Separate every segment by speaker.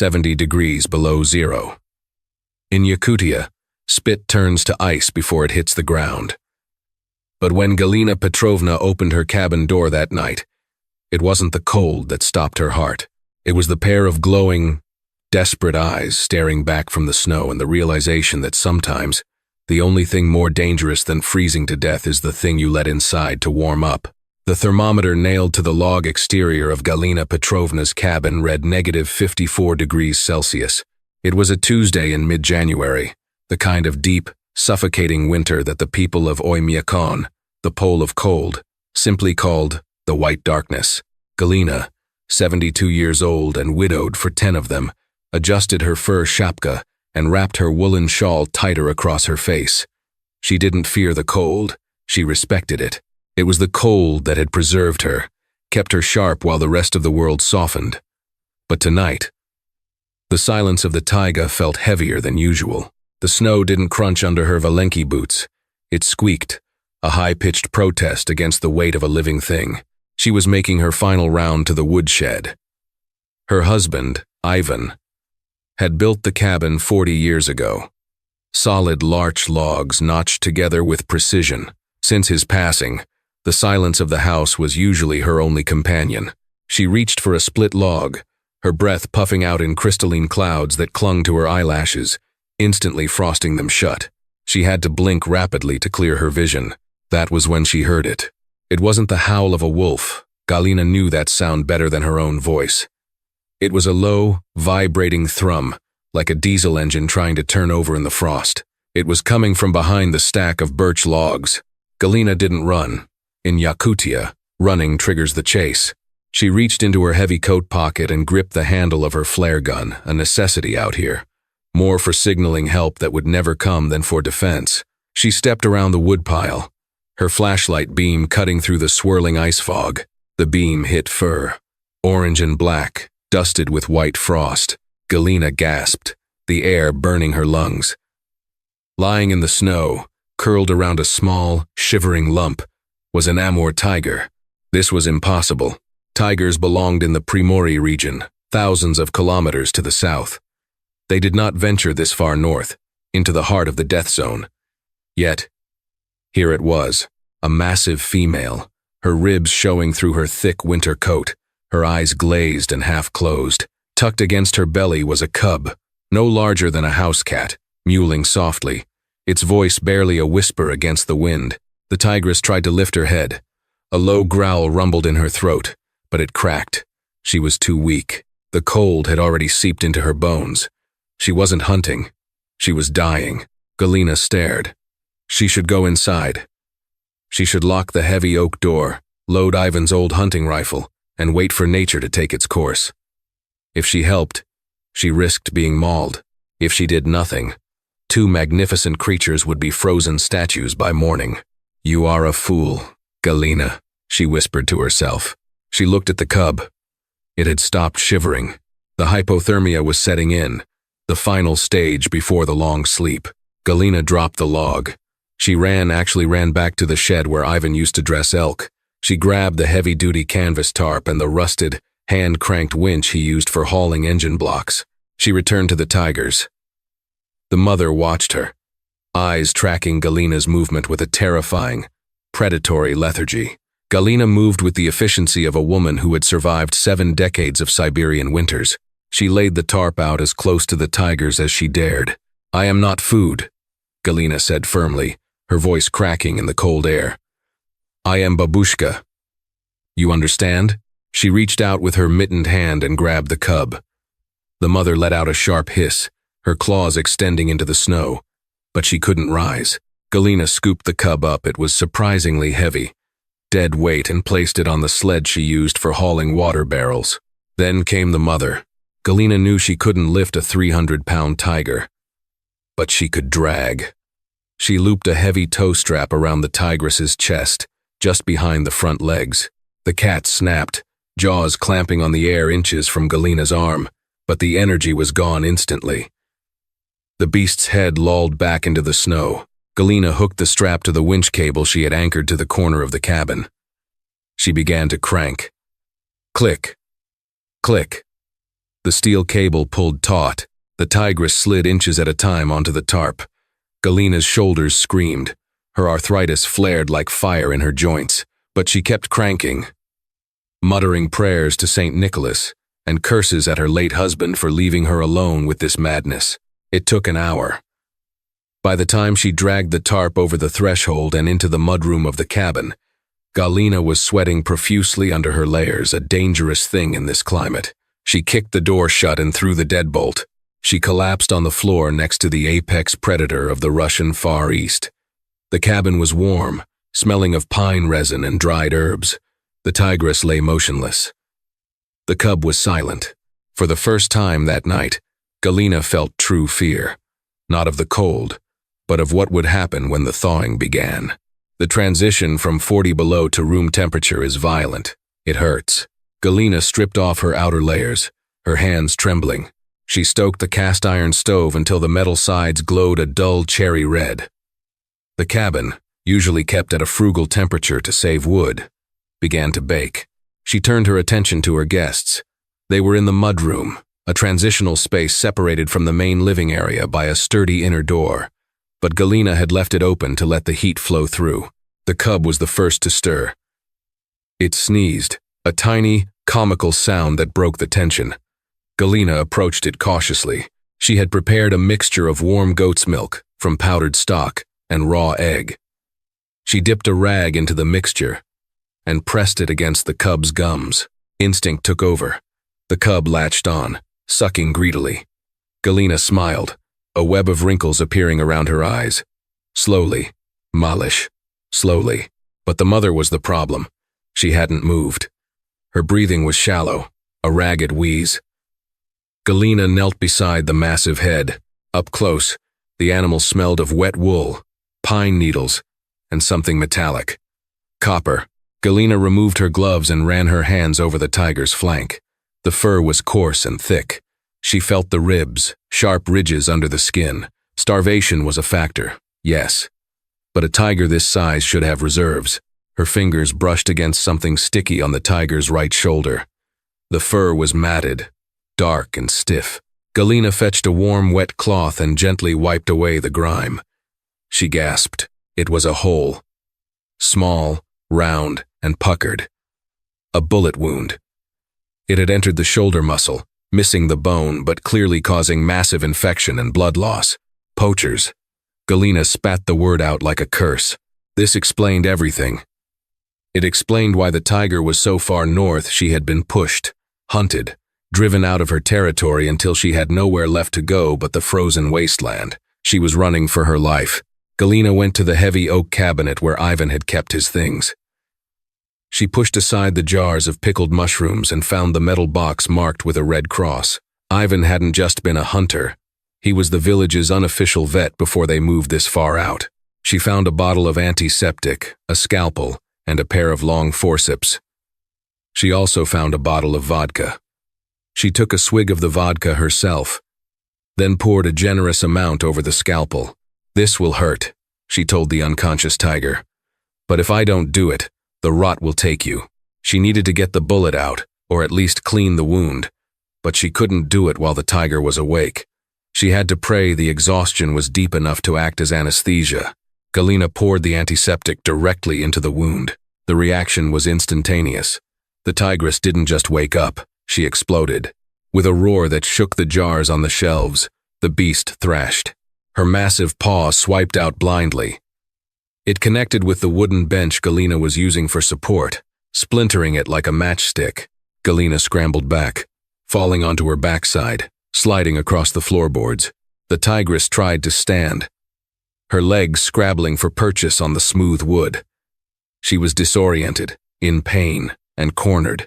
Speaker 1: 70 degrees below zero. In Yakutia, spit turns to ice before it hits the ground. But when Galina Petrovna opened her cabin door that night, it wasn't the cold that stopped her heart. It was the pair of glowing, desperate eyes staring back from the snow and the realization that sometimes the only thing more dangerous than freezing to death is the thing you let inside to warm up. The thermometer nailed to the log exterior of Galina Petrovna's cabin read -54 degrees Celsius. It was a Tuesday in mid-January, the kind of deep, suffocating winter that the people of Oymyakon, the Pole of Cold, simply called the White Darkness. Galina, 72 years old and widowed for 10 of them, adjusted her fur shapka and wrapped her woolen shawl tighter across her face. She didn't fear the cold, she respected it. It was the cold that had preserved her, kept her sharp while the rest of the world softened. But tonight, the silence of the taiga felt heavier than usual. The snow didn't crunch under her Valenki boots. It squeaked, a high-pitched protest against the weight of a living thing. She was making her final round to the woodshed. Her husband, Ivan, had built the cabin 40 years ago. Solid larch logs notched together with precision. Since his passing, the silence of the house was usually her only companion. She reached for a split log, her breath puffing out in crystalline clouds that clung to her eyelashes, instantly frosting them shut. She had to blink rapidly to clear her vision. That was when she heard it. It wasn't the howl of a wolf. Galina knew that sound better than her own voice. It was a low, vibrating thrum, like a diesel engine trying to turn over in the frost. It was coming from behind the stack of birch logs. Galina didn't run. In Yakutia, running triggers the chase. She reached into her heavy coat pocket and gripped the handle of her flare gun, a necessity out here. More for signaling help that would never come than for defense. She stepped around the woodpile, her flashlight beam cutting through the swirling ice fog. The beam hit fur, orange and black, dusted with white frost. Galina gasped, the air burning her lungs. Lying in the snow, curled around a small, shivering lump, was an Amur tiger. This was impossible. Tigers belonged in the Primorye region, thousands of kilometers to the south. They did not venture this far north, into the heart of the death zone. Yet, here it was, a massive female, her ribs showing through her thick winter coat, her eyes glazed and half-closed. Tucked against her belly was a cub, no larger than a house cat, mewling softly, its voice barely a whisper against the wind. The tigress tried to lift her head. A low growl rumbled in her throat, but it cracked. She was too weak. The cold had already seeped into her bones. She wasn't hunting. She was dying. Galina stared. She should go inside. She should lock the heavy oak door, load Ivan's old hunting rifle, and wait for nature to take its course. If she helped, she risked being mauled. If she did nothing, 2 magnificent creatures would be frozen statues by morning. "You are a fool, Galina," she whispered to herself. She looked at the cub. It had stopped shivering. The hypothermia was setting in, the final stage before the long sleep. Galina dropped the log. She actually ran back to the shed where Ivan used to dress elk. She grabbed the heavy-duty canvas tarp and the rusted, hand-cranked winch he used for hauling engine blocks. She returned to the tigers. The mother watched her, eyes tracking Galina's movement with a terrifying, predatory lethargy. Galina moved with the efficiency of a woman who had survived 7 decades of Siberian winters. She laid the tarp out as close to the tigers as she dared. "I am not food," Galina said firmly, her voice cracking in the cold air. "I am babushka. You understand?" She reached out with her mittened hand and grabbed the cub. The mother let out a sharp hiss, her claws extending into the snow, but she couldn't rise. Galina scooped the cub up. It was surprisingly heavy, dead weight, and placed it on the sled she used for hauling water barrels. Then came the mother. Galina knew she couldn't lift a 300-pound tiger, but she could drag. She looped a heavy toe strap around the tigress's chest, just behind the front legs. The cat snapped, jaws clamping on the air inches from Galina's arm, but the energy was gone instantly. The beast's head lolled back into the snow. Galina hooked the strap to the winch cable she had anchored to the corner of the cabin. She began to crank. Click, click. The steel cable pulled taut. The tigress slid inches at a time onto the tarp. Galina's shoulders screamed. Her arthritis flared like fire in her joints, but she kept cranking, muttering prayers to St. Nicholas and curses at her late husband for leaving her alone with this madness. It took an hour. By the time she dragged the tarp over the threshold and into the mudroom of the cabin, Galina was sweating profusely under her layers, a dangerous thing in this climate. She kicked the door shut and threw the deadbolt. She collapsed on the floor next to the apex predator of the Russian Far East. The cabin was warm, smelling of pine resin and dried herbs. The tigress lay motionless. The cub was silent. For the first time that night, Galina felt true fear, not of the cold, but of what would happen when the thawing began. The transition from 40 below to room temperature is violent. It hurts. Galina stripped off her outer layers, her hands trembling. She stoked the cast iron stove until the metal sides glowed a dull cherry red. The cabin, usually kept at a frugal temperature to save wood, began to bake. She turned her attention to her guests. They were in the mudroom, a transitional space separated from the main living area by a sturdy inner door, but Galina had left it open to let the heat flow through. The cub was the first to stir. It sneezed, a tiny, comical sound that broke the tension. Galina approached it cautiously. She had prepared a mixture of warm goat's milk from powdered stock and raw egg. She dipped a rag into the mixture and pressed it against the cub's gums. Instinct took over. The cub latched on, sucking greedily. Galina smiled, a web of wrinkles appearing around her eyes. Slowly, Malish, slowly. But the mother was the problem. She hadn't moved. Her breathing was shallow, a ragged wheeze. Galina knelt beside the massive head. Up close, the animal smelled of wet wool, pine needles, and something metallic. Copper. Galina removed her gloves and ran her hands over the tiger's flank. The fur was coarse and thick. She felt the ribs, sharp ridges under the skin. Starvation was a factor, yes. But a tiger this size should have reserves. Her fingers brushed against something sticky on the tiger's right shoulder. The fur was matted, dark and stiff. Galina fetched a warm, wet cloth and gently wiped away the grime. She gasped. It was a hole. Small, round, and puckered. A bullet wound. It had entered the shoulder muscle, missing the bone but clearly causing massive infection and blood loss. Poachers. Galina spat the word out like a curse. This explained everything. It explained why the tiger was so far north. She had been pushed, hunted, driven out of her territory until she had nowhere left to go but the frozen wasteland. She was running for her life. Galina went to the heavy oak cabinet where Ivan had kept his things. She pushed aside the jars of pickled mushrooms and found the metal box marked with a red cross. Ivan hadn't just been a hunter. He was the village's unofficial vet before they moved this far out. She found a bottle of antiseptic, a scalpel, and a pair of long forceps. She also found a bottle of vodka. She took a swig of the vodka herself, then poured a generous amount over the scalpel. "This will hurt," she told the unconscious tiger. "But if I don't do it, the rot will take you." She needed to get the bullet out, or at least clean the wound, but she couldn't do it while the tiger was awake. She had to pray the exhaustion was deep enough to act as anesthesia. Galina poured the antiseptic directly into the wound. The reaction was instantaneous. The tigress didn't just wake up, she exploded. With a roar that shook the jars on the shelves, the beast thrashed. Her massive paw swiped out blindly. It connected with the wooden bench Galina was using for support, splintering it like a matchstick. Galina scrambled back, falling onto her backside, sliding across the floorboards. The tigress tried to stand, her legs scrabbling for purchase on the smooth wood. She was disoriented, in pain, and cornered.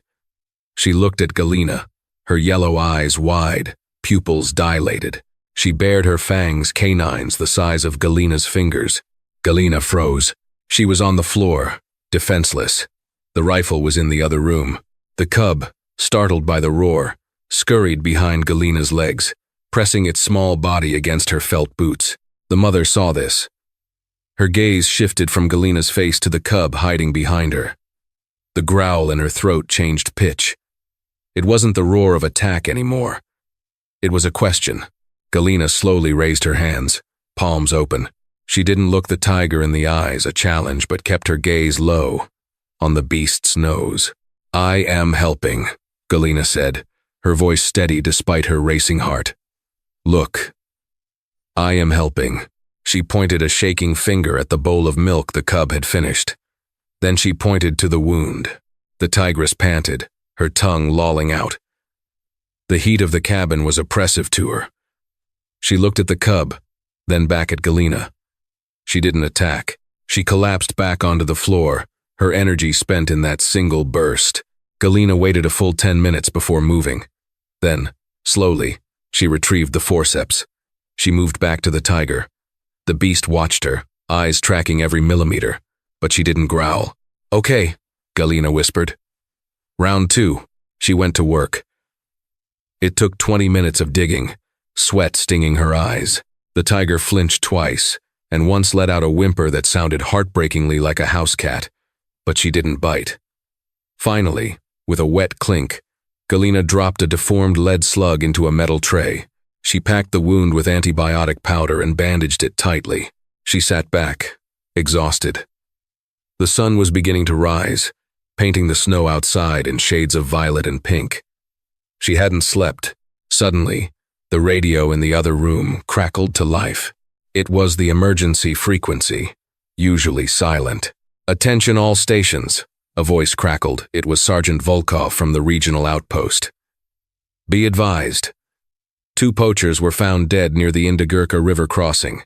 Speaker 1: She looked at Galina, her yellow eyes wide, pupils dilated. She bared her fangs, canines the size of Galina's fingers. Galina froze. She was on the floor, defenseless. The rifle was in the other room. The cub, startled by the roar, scurried behind Galina's legs, pressing its small body against her felt boots. The mother saw this. Her gaze shifted from Galina's face to the cub hiding behind her. The growl in her throat changed pitch. It wasn't the roar of attack anymore. It was a question. Galina slowly raised her hands, palms open. She didn't look the tiger in the eyes, a challenge, but kept her gaze low, on the beast's nose. "I am helping," Galina said, her voice steady despite her racing heart. "Look. I am helping." She pointed a shaking finger at the bowl of milk the cub had finished. Then she pointed to the wound. The tigress panted, her tongue lolling out. The heat of the cabin was oppressive to her. She looked at the cub, then back at Galina. She didn't attack. She collapsed back onto the floor, her energy spent in that single burst. Galina waited a full 10 minutes before moving. Then, slowly, she retrieved the forceps. She moved back to the tiger. The beast watched her, eyes tracking every millimeter, but she didn't growl. "Okay," Galina whispered. Round 2. She went to work. It took 20 minutes of digging, sweat stinging her eyes. The tiger flinched twice, and once let out a whimper that sounded heartbreakingly like a house cat, but she didn't bite. Finally, with a wet clink, Galina dropped a deformed lead slug into a metal tray. She packed the wound with antibiotic powder and bandaged it tightly. She sat back, exhausted. The sun was beginning to rise, painting the snow outside in shades of violet and pink. She hadn't slept. Suddenly, the radio in the other room crackled to life. It was the emergency frequency, usually silent. "Attention all stations," a voice crackled. It was Sergeant Volkov from the regional outpost. "Be advised. 2 poachers were found dead near the Indigirka River crossing.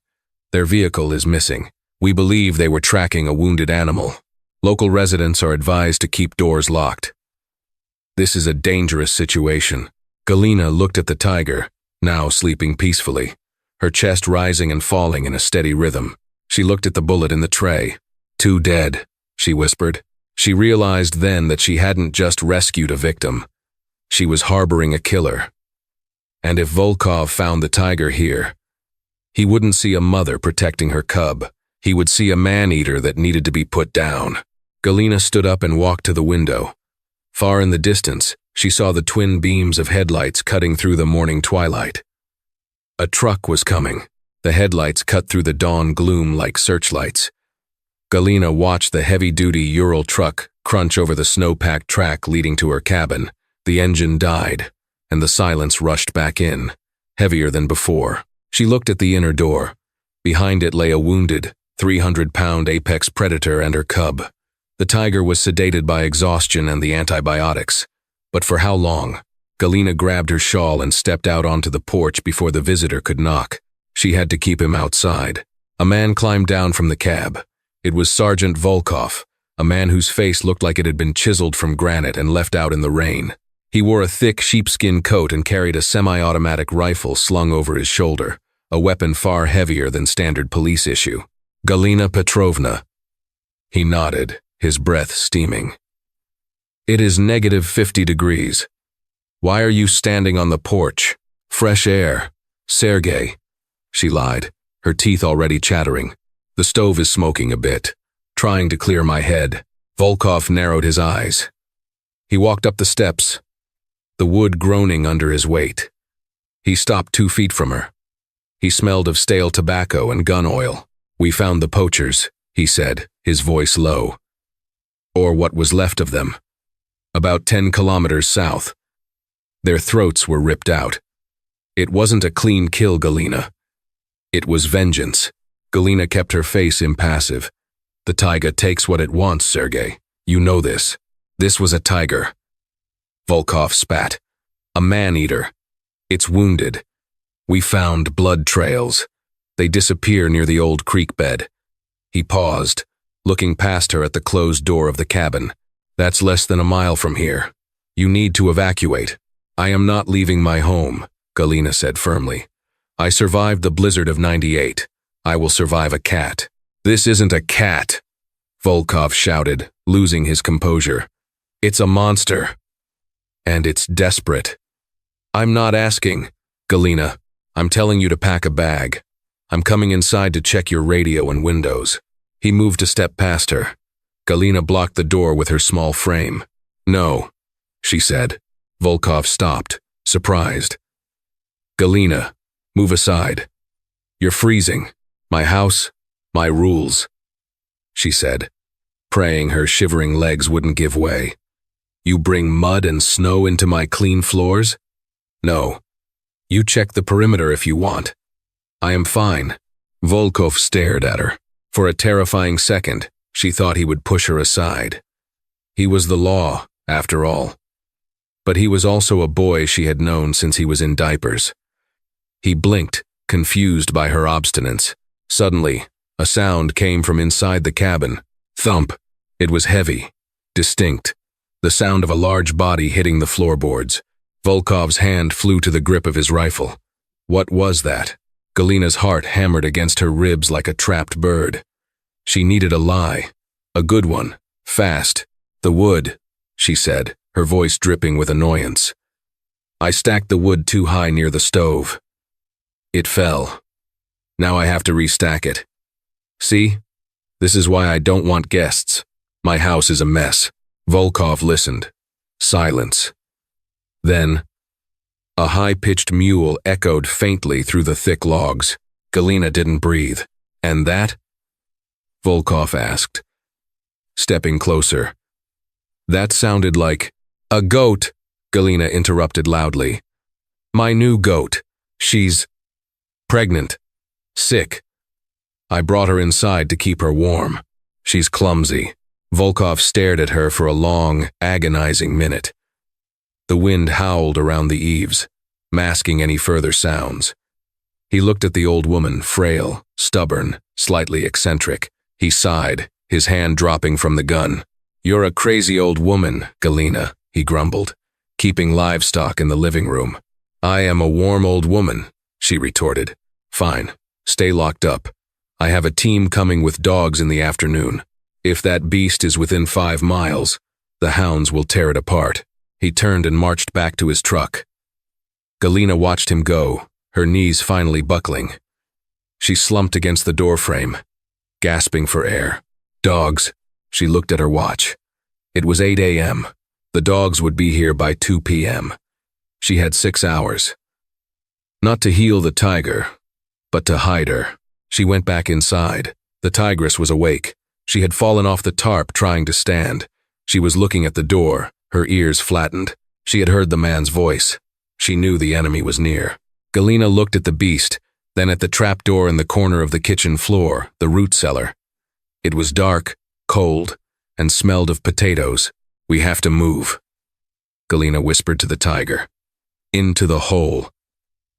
Speaker 1: Their vehicle is missing. We believe they were tracking a wounded animal. Local residents are advised to keep doors locked." This is a dangerous situation. Galina looked at the tiger, now sleeping peacefully, her chest rising and falling in a steady rhythm. She looked at the bullet in the tray. "2 dead," she whispered. She realized then that she hadn't just rescued a victim. She was harboring a killer. And if Volkov found the tiger here, he wouldn't see a mother protecting her cub. He would see a man-eater that needed to be put down. Galina stood up and walked to the window. Far in the distance, she saw the twin beams of headlights cutting through the morning twilight. A truck was coming. The headlights cut through the dawn gloom like searchlights. Galina watched the heavy-duty Ural truck crunch over the snow-packed track leading to her cabin. The engine died, and the silence rushed back in, heavier than before. She looked at the inner door. Behind it lay a wounded, 300-pound apex predator and her cub. The tiger was sedated by exhaustion and the antibiotics. But for how long? Galina grabbed her shawl and stepped out onto the porch before the visitor could knock. She had to keep him outside. A man climbed down from the cab. It was Sergeant Volkov, a man whose face looked like it had been chiseled from granite and left out in the rain. He wore a thick sheepskin coat and carried a semi-automatic rifle slung over his shoulder, a weapon far heavier than standard police issue. "Galina Petrovna." He nodded, his breath steaming. "It is -50 degrees. Why are you standing on the porch? Fresh air. Sergei." She lied, her teeth already chattering. "The stove is smoking a bit. Trying to clear my head." Volkov narrowed his eyes. He walked up the steps, the wood groaning under his weight. He stopped 2 feet from her. He smelled of stale tobacco and gun oil. "We found the poachers," he said, his voice low. "Or what was left of them. About 10 kilometers south. Their throats were ripped out. It wasn't a clean kill, Galina. It was vengeance." Galina kept her face impassive. "The taiga takes what it wants, Sergei. You know this. This was a tiger." Volkov spat. "A man-eater. It's wounded. We found blood trails. They disappear near the old creek bed." He paused, looking past her at the closed door of the cabin. "That's less than a mile from here. You need to evacuate." "I am not leaving my home," Galina said firmly. "I survived the blizzard of '98. I will survive a cat." "This isn't a cat," Volkov shouted, losing his composure. "It's a monster. And it's desperate." "I'm not asking, Galina. I'm telling you to pack a bag. I'm coming inside to check your radio and windows." He moved a step past her. Galina blocked the door with her small frame. "No," she said. Volkov stopped, surprised. "Galina, move aside. You're freezing. My house, my rules," she said, praying her shivering legs wouldn't give way. "You bring mud and snow into my clean floors? No. You check the perimeter if you want. I am fine." Volkov stared at her. For a terrifying second, she thought he would push her aside. He was the law, after all. But he was also a boy she had known since he was in diapers. He blinked, confused by her obstinance. Suddenly, a sound came from inside the cabin. Thump. It was heavy, distinct. The sound of a large body hitting the floorboards. Volkov's hand flew to the grip of his rifle. What was that? Galina's heart hammered against her ribs like a trapped bird. She needed a lie. A good one. Fast. "The wood," she said, her voice dripping with annoyance. "I stacked the wood too high near the stove. It fell. Now I have to restack it. See? This is why I don't want guests. My house is a mess." Volkov listened. Silence. Then, a high-pitched mewl echoed faintly through the thick logs. Galina didn't breathe. "And that?" Volkov asked, stepping closer. "That sounded like—" "A goat," Galina interrupted loudly. "My new goat. She's pregnant. Sick. I brought her inside to keep her warm. She's clumsy." Volkov stared at her for a long, agonizing minute. The wind howled around the eaves, masking any further sounds. He looked at the old woman, frail, stubborn, slightly eccentric. He sighed, his hand dropping from the gun. "You're a crazy old woman, Galina," he grumbled, keeping livestock in the living room. "I am a warm old woman," she retorted. "Fine, stay locked up. I have a team coming with dogs in the afternoon. If that beast is within 5 miles, the hounds will tear it apart." He turned and marched back to his truck. Galina watched him go, her knees finally buckling. She slumped against the doorframe, gasping for air. "Dogs." She looked at her watch. It was 8 a.m. The dogs would be here by 2 p.m. She had 6 hours. Not to heal the tiger, but to hide her. She went back inside. The tigress was awake. She had fallen off the tarp trying to stand. She was looking at the door, her ears flattened. She had heard the man's voice. She knew the enemy was near. Galina looked at the beast, then at the trapdoor in the corner of the kitchen floor, the root cellar. It was dark, cold, and smelled of potatoes. "We have to move," Galina whispered to the tiger. "Into the hole,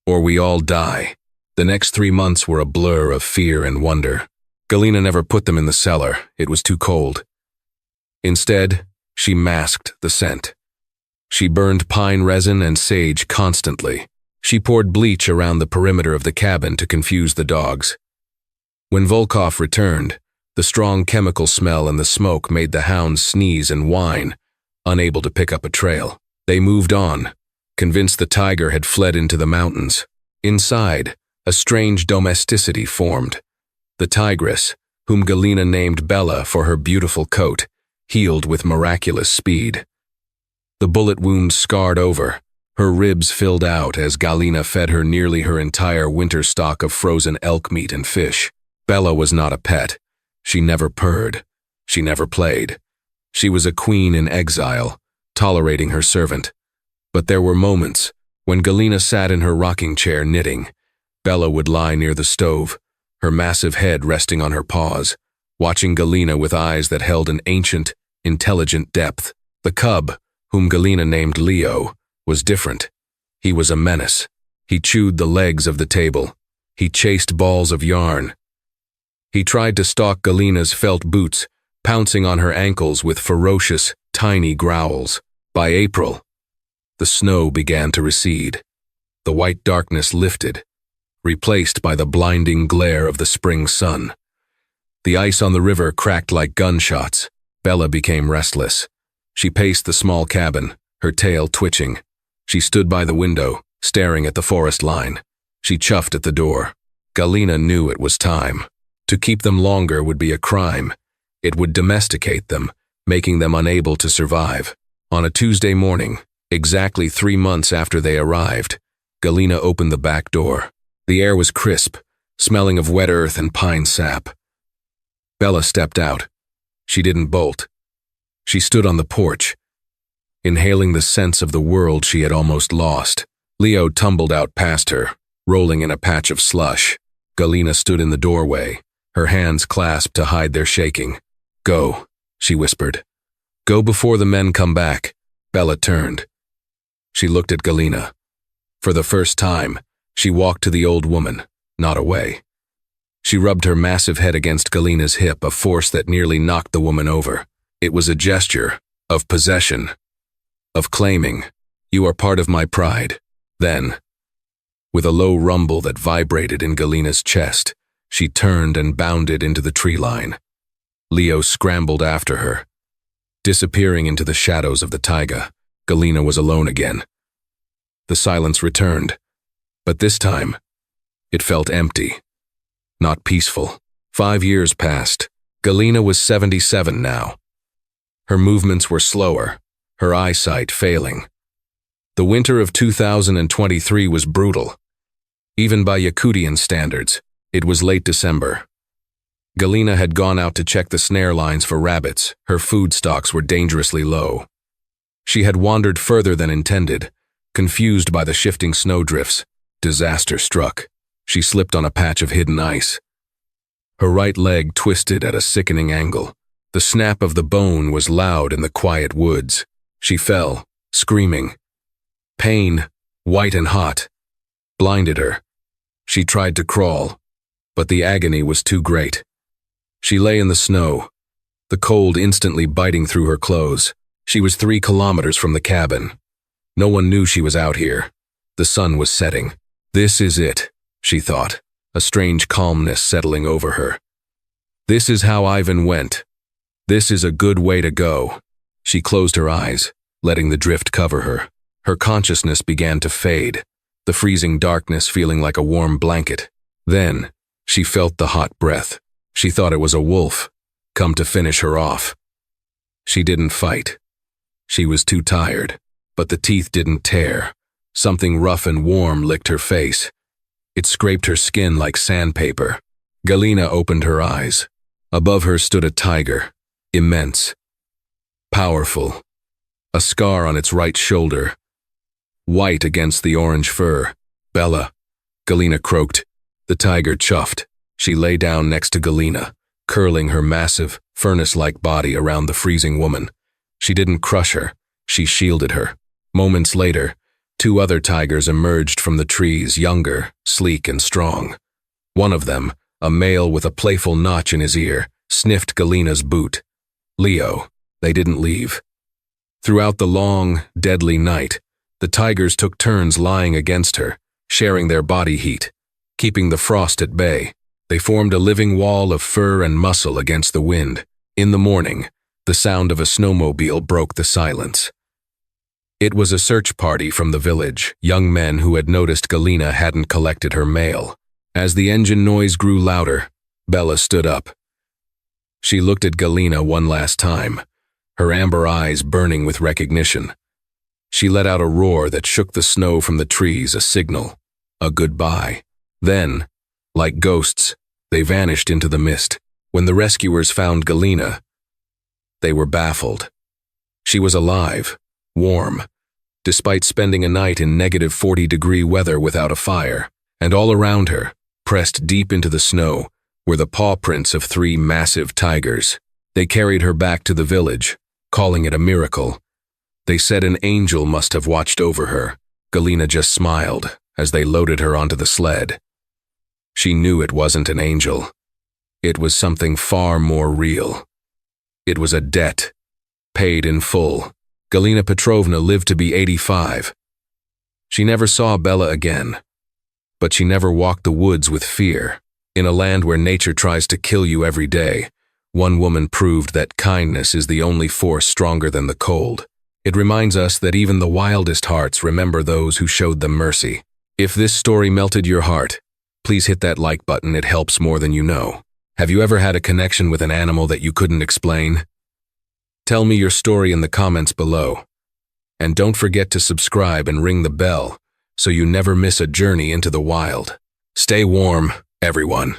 Speaker 1: or we all die." The next 3 months were a blur of fear and wonder. Galina never put them in the cellar. It was too cold. Instead, she masked the scent. She burned pine resin and sage constantly. She poured bleach around the perimeter of the cabin to confuse the dogs. When Volkov returned, the strong chemical smell and the smoke made the hounds sneeze and whine, unable to pick up a trail. They moved on, convinced the tiger had fled into the mountains. Inside, a strange domesticity formed. The tigress, whom Galina named Bella for her beautiful coat, healed with miraculous speed. The bullet wound scarred over. Her ribs filled out as Galina fed her nearly her entire winter stock of frozen elk meat and fish. Bella was not a pet. She never purred. She never played. She was a queen in exile, tolerating her servant. But there were moments when Galina sat in her rocking chair knitting. Bella would lie near the stove, her massive head resting on her paws, watching Galina with eyes that held an ancient, intelligent depth. The cub, whom Galina named Leo, was different. He was a menace. He chewed the legs of the table. He chased balls of yarn. He tried to stalk Galina's felt boots, pouncing on her ankles with ferocious, tiny growls. By April, the snow began to recede. The white darkness lifted, replaced by the blinding glare of the spring sun. The ice on the river cracked like gunshots. Bella became restless. She paced the small cabin, her tail twitching. She stood by the window, staring at the forest line. She chuffed at the door. Galina knew it was time. To keep them longer would be a crime. It would domesticate them, making them unable to survive. On a Tuesday morning, Exactly 3 months after they arrived, Galina opened the back door. The air was crisp, smelling of wet earth and pine sap. Bella stepped out. She didn't bolt. She stood on the porch, inhaling the sense of the world she had almost lost. Leo tumbled out past her, rolling in a patch of slush. Galina stood in the doorway, her hands clasped to hide their shaking. "Go," she whispered. "Go before the men come back." Bella turned. She looked at Galina. For the first time, she walked to the old woman, not away. She rubbed her massive head against Galina's hip, a force that nearly knocked the woman over. It was a gesture of possession, of claiming, "You are part of my pride." Then, with a low rumble that vibrated in Galina's chest, she turned and bounded into the tree line. Leo scrambled after her. Disappearing into the shadows of the taiga, Galina was alone again. The silence returned, but this time, it felt empty, not peaceful. 5 years passed. Galina was 77 now. Her movements were slower, her eyesight failing. The winter of 2023 was brutal. Even by Yakutian standards, it was late December. Galina had gone out to check the snare lines for rabbits. Her food stocks were dangerously low. She had wandered further than intended, confused by the shifting snowdrifts. Disaster struck. She slipped on a patch of hidden ice. Her right leg twisted at a sickening angle. The snap of the bone was loud in the quiet woods. She fell, screaming. Pain, white and hot, blinded her. She tried to crawl, but the agony was too great. She lay in the snow, the cold instantly biting through her clothes. She was 3 kilometers from the cabin. No one knew she was out here. The sun was setting. This is it, she thought, a strange calmness settling over her. This is how Ivan went. This is a good way to go. She closed her eyes, letting the drift cover her. Her consciousness began to fade, the freezing darkness feeling like a warm blanket. Then, she felt the hot breath. She thought it was a wolf, come to finish her off. She didn't fight. She was too tired, but the teeth didn't tear. Something rough and warm licked her face. It scraped her skin like sandpaper. Galina opened her eyes. Above her stood a tiger, immense, powerful, a scar on its right shoulder, white against the orange fur. "Bella," Galina croaked. The tiger chuffed. She lay down next to Galina, curling her massive, furnace-like body around the freezing woman. She didn't crush her, she shielded her. Moments later, 2 other tigers emerged from the trees, younger, sleek and strong. One of them, a male with a playful notch in his ear, sniffed Galina's boot. Leo. They didn't leave. Throughout the long, deadly night, the tigers took turns lying against her, sharing their body heat, keeping the frost at bay. They formed a living wall of fur and muscle against the wind. In the morning, the sound of a snowmobile broke the silence. It was a search party from the village, young men who had noticed Galina hadn't collected her mail. As the engine noise grew louder, Bella stood up. She looked at Galina one last time, her amber eyes burning with recognition. She let out a roar that shook the snow from the trees, a signal, a goodbye. Then, like ghosts, they vanished into the mist. When the rescuers found Galina, they were baffled. She was alive, warm, despite spending a night in negative 40-degree weather without a fire, and all around her, pressed deep into the snow, were the paw prints of 3 massive tigers. They carried her back to the village, calling it a miracle. They said an angel must have watched over her. Galina just smiled as they loaded her onto the sled. She knew it wasn't an angel. It was something far more real. It was a debt, paid in full. Galina Petrovna lived to be 85. She never saw Bella again, but she never walked the woods with fear. In a land where nature tries to kill you every day, one woman proved that kindness is the only force stronger than the cold. It reminds us that even the wildest hearts remember those who showed them mercy. If this story melted your heart, please hit that like button. It helps more than you know. Have you ever had a connection with an animal that you couldn't explain? Tell me your story in the comments below. And don't forget to subscribe and ring the bell so you never miss a journey into the wild. Stay warm, everyone.